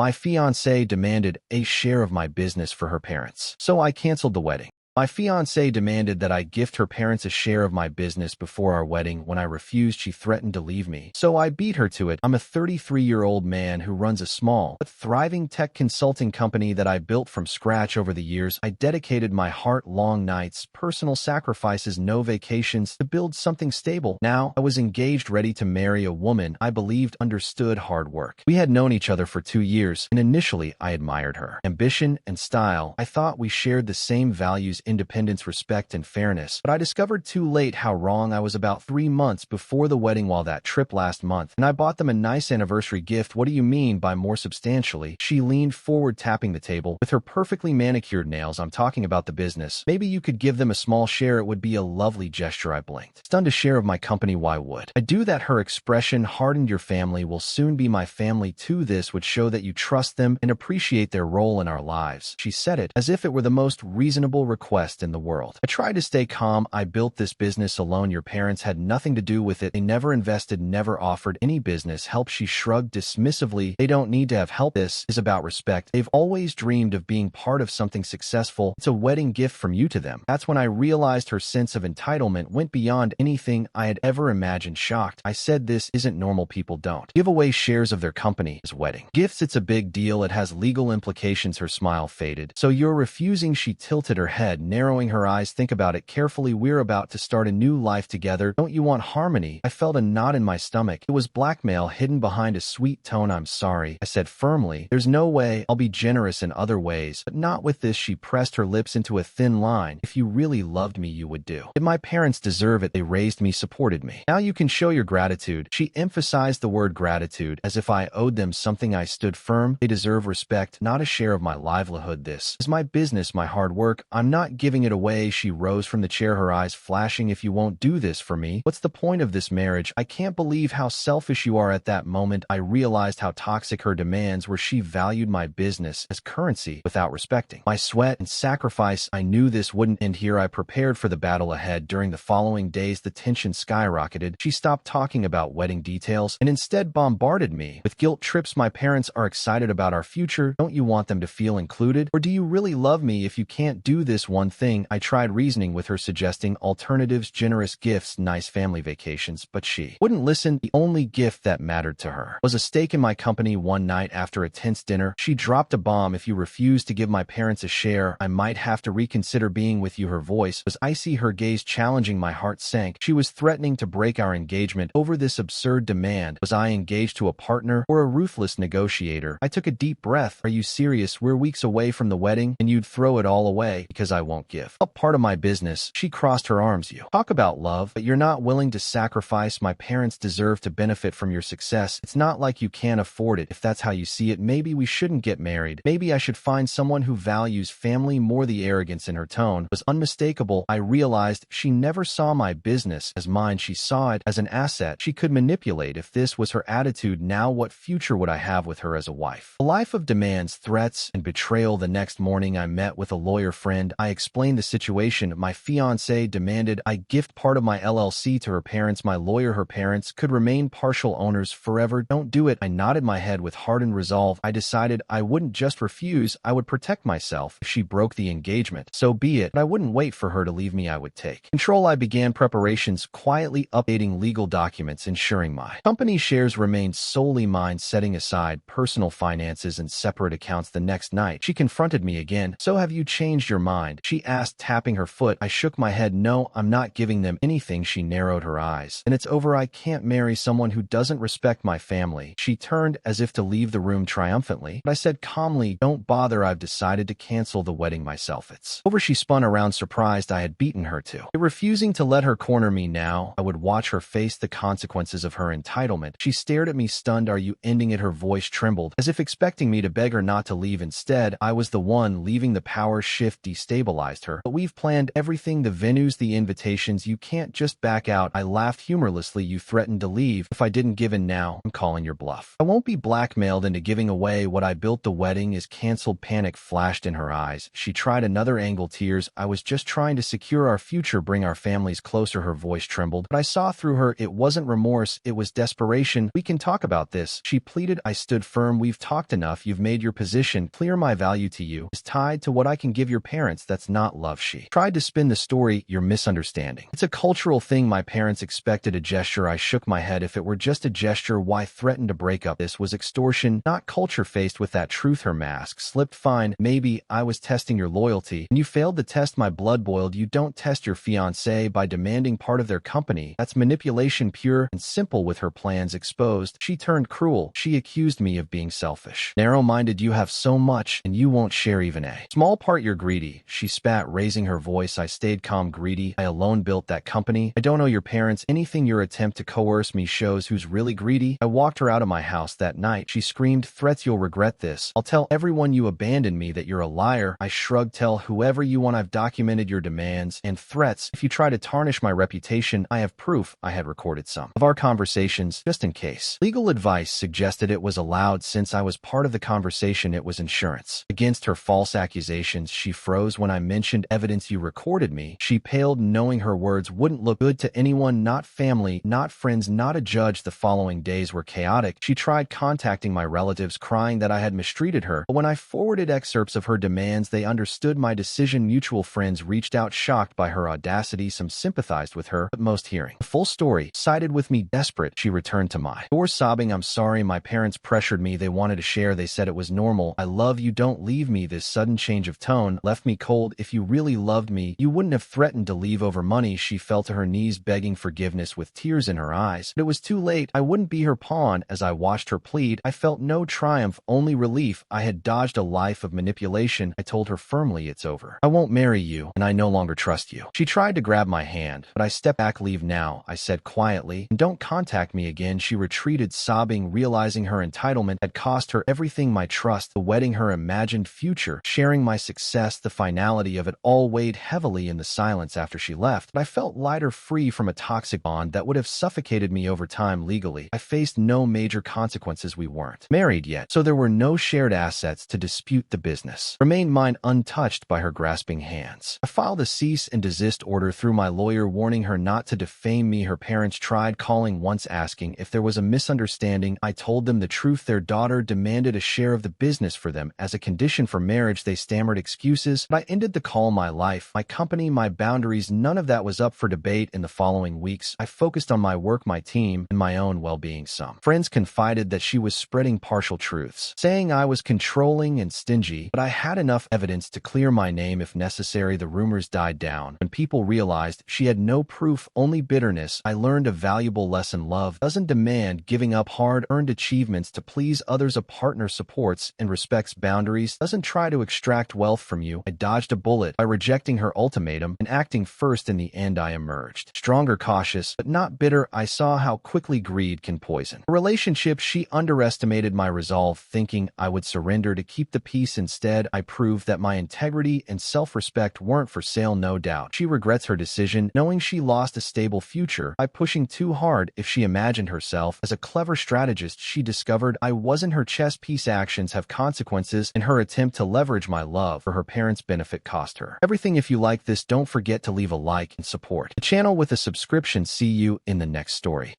My fiancée demanded a share of my business for her parents, so I canceled the wedding. My fiancée demanded that I gift her parents a share of my business before our wedding. When I refused, she threatened to leave me, so I beat her to it. I'm a 33-year-old man who runs a small but thriving tech consulting company that I built from scratch over the years. I dedicated my heart, long nights, personal sacrifices, no vacations to build something stable. Now, I was engaged, ready to marry a woman I believed understood hard work. We had known each other for 2 years, and initially I admired her ambition and style. I thought we shared the same values: independence, respect, and fairness. But I discovered too late how wrong I was. About 3 months before the wedding, while that trip last month, and I bought them a nice anniversary gift. What do you mean by more substantially? She leaned forward, tapping the table with her perfectly manicured nails. I'm talking about the business. Maybe you could give them a small share. It would be a lovely gesture. I blinked. Stunned. A share of my company? Why would I do that? Her expression hardened. Your family will soon be my family too. This would show that you trust them and appreciate their role in our lives. She said it as if it were the most reasonable request in the world. I tried to stay calm. I built this business alone. Your parents had nothing to do with it. They never invested, never offered any business help. She shrugged dismissively. They don't need to have help. This is about respect. They've always dreamed of being part of something successful. It's a wedding gift from you to them. That's when I realized her sense of entitlement went beyond anything I had ever imagined. Shocked, I said, this isn't normal. People don't give away shares of their company as wedding gifts. It's a big deal. It has legal implications. Her smile faded. So you're refusing? She tilted her head, narrowing her eyes. Think about it carefully. We're about to start a new life together. Don't you want harmony? I felt a knot in my stomach. It was blackmail hidden behind a sweet tone. I'm sorry, I said firmly. There's no way. I'll be generous in other ways, but not with this. She pressed her lips into a thin line. If you really loved me, you would do. Did my parents deserve it? They raised me, supported me. Now you can show your gratitude. She emphasized the word gratitude as if I owed them something. I stood firm. They deserve respect, not a share of my livelihood. This is my business, my hard work. I'm not giving it away. She rose from the chair, her eyes flashing. If you won't do this for me, what's the point of this marriage? I can't believe how selfish you are. At that moment, I realized how toxic her demands were. She valued my business as currency without respecting my sweat and sacrifice. I knew this wouldn't end here. I prepared for the battle ahead. During the following days, the tension skyrocketed. She stopped talking about wedding details and instead bombarded me with guilt trips. My parents are excited about our future. Don't you want them to feel included? Or do you really love me if you can't do this one thing? I tried reasoning with her, suggesting alternatives, generous gifts, nice family vacations, but she wouldn't listen. The only gift that mattered to her was a stake in my company. One night after a tense dinner, she dropped a bomb. If you refuse to give my parents a share, I might have to reconsider being with you. Her voice was icy, her gaze challenging. My heart sank. She was threatening to break our engagement over this absurd demand. Was I engaged to a partner or a ruthless negotiator? I took a deep breath. Are you serious? We're weeks away from the wedding, and you'd throw it all away because I won't give up part of my business? She crossed her arms. You talk about love, but you're not willing to sacrifice. My parents deserve to benefit from your success. It's not like you can't afford it. If that's how you see it, maybe we shouldn't get married. Maybe I should find someone who values family more. The arrogance in her tone was unmistakable. I realized she never saw my business as mine. She saw it as an asset she could manipulate. If this was her attitude now, what future would I have with her as a wife? A life of demands, threats, and betrayal. The next morning, I met with a lawyer friend. I explained the situation. My fiancée demanded I gift part of my LLC to her parents. My lawyer, her parents could remain partial owners forever. Don't do it. I nodded my head with hardened resolve. I decided I wouldn't just refuse, I would protect myself. If she broke the engagement, so be it, but I wouldn't wait for her to leave me. I would take control. I began preparations, quietly updating legal documents, ensuring my company shares remained solely mine, setting aside personal finances and separate accounts. The next night, she confronted me again. So have you changed your mind? She asked, tapping her foot. I shook my head. No, I'm not giving them anything. She narrowed her eyes. And it's over. I can't marry someone who doesn't respect my family. She turned as if to leave the room triumphantly, but I said calmly, don't bother. I've decided to cancel the wedding myself. It's over. She spun around, surprised I had beaten her to it, refusing to let her corner me. Now I would watch her face the consequences of her entitlement. She stared at me, stunned. Are you ending it? Her voice trembled, as if expecting me to beg her not to leave. Instead, I was the one leaving. The power shift destabilized destabilized her. But we've planned everything, the venues, the invitations. You can't just back out. I laughed humorlessly. You threatened to leave. If I didn't give in now, I'm calling your bluff. I won't be blackmailed into giving away what I built. The wedding is canceled. Panic flashed in her eyes. She tried another angle. Tears. I was just trying to secure our future, bring our families closer. Her voice trembled, but I saw through her. It wasn't remorse. It was desperation. We can talk about this, she pleaded. I stood firm. We've talked enough. You've made your position clear. My value to you is tied to what I can give your parents. That's not love. She tried to spin the story. You're misunderstanding. It's a cultural thing. My parents expected a gesture. I shook my head. If it were just a gesture, why threaten to break up? This was extortion, not culture. Faced with that truth, her mask slipped. Fine, maybe I was testing your loyalty, and you failed to test. My blood boiled. You don't test your fiancé by demanding part of their company. That's manipulation, pure and simple. With her plans exposed, she turned cruel. She accused me of being selfish, narrow-minded. You have so much, and you won't share even a small part. You're greedy, she spat, raising her voice. I stayed calm. Greedy? I alone built that company. I don't owe your parents anything. Your attempt to coerce me shows who's really greedy. I walked her out of my house that night. She screamed, threats. You'll regret this. I'll tell everyone you abandoned me, that you're a liar. I shrugged. Tell whoever you want. I've documented your demands and threats. If you try to tarnish my reputation, I have proof. I had recorded some of our conversations, just in case. Legal advice suggested it was allowed since I was part of the conversation. It was insurance against her false accusations. She froze when I mentioned evidence. You recorded me. She paled, knowing her words wouldn't look good to anyone, not family, not friends, not a judge. The following days were chaotic. She tried contacting my relatives, crying that I had mistreated her. But when I forwarded excerpts of her demands, they understood my decision. Mutual friends reached out, shocked by her audacity. Some sympathized with her, but most hearing the full story sided with me. Desperate, she returned to my door sobbing. I'm sorry. My parents pressured me. They wanted to share. They said it was normal. I love you. Don't leave me. This sudden change of tone left me cold. If you really loved me, you wouldn't have threatened to leave over money. She fell to her knees, begging forgiveness with tears in her eyes. But it was too late. I wouldn't be her pawn. As I watched her plead, I felt no triumph, only relief. I had dodged a life of manipulation. I told her firmly, it's over. I won't marry you, and I no longer trust you. She tried to grab my hand, but I stepped back. Leave now, I said quietly, and don't contact me again. She retreated, sobbing, realizing her entitlement had cost her everything. My trust, the wedding, her imagined future, sharing my success. The finality of it all weighed heavily in the silence after she left, but I felt lighter, free from a toxic bond that would have suffocated me over time. Legally, I faced no major consequences. We weren't married yet, so there were no shared assets to dispute. The business remained mine, untouched by her grasping hands. I filed a cease and desist order through my lawyer, warning her not to defame me. Her parents tried calling once, asking if there was a misunderstanding. I told them the truth. Their daughter demanded a share of the business for them as a condition for marriage. They stammered excuses, but I ended the call. My life, my company, my boundaries, none of that was up for debate. In the following weeks, I focused on my work, my team, and my own well-being. Some friends confided that she was spreading partial truths, saying I was controlling and stingy, but I had enough evidence to clear my name if necessary. The rumors died down when people realized she had no proof, only bitterness. I learned a valuable lesson. Love doesn't demand giving up hard-earned achievements to please others. A partner supports and respects boundaries, doesn't try to extract wealth from you. I dodged a bullet by rejecting her ultimatum and acting first. In the end, I emerged stronger, cautious, but not bitter. I saw how quickly greed can poison a relationship. She underestimated my resolve, thinking I would surrender to keep the peace. Instead, I proved that my integrity and self-respect weren't for sale. No doubt she regrets her decision, knowing she lost a stable future by pushing too hard. If she imagined herself as a clever strategist, she discovered I wasn't her chess piece. Actions have consequences, and her attempt to leverage my love for her parents' benefit cost her everything. If you like this, don't forget to leave a like and support the channel with a subscription. See you in the next story.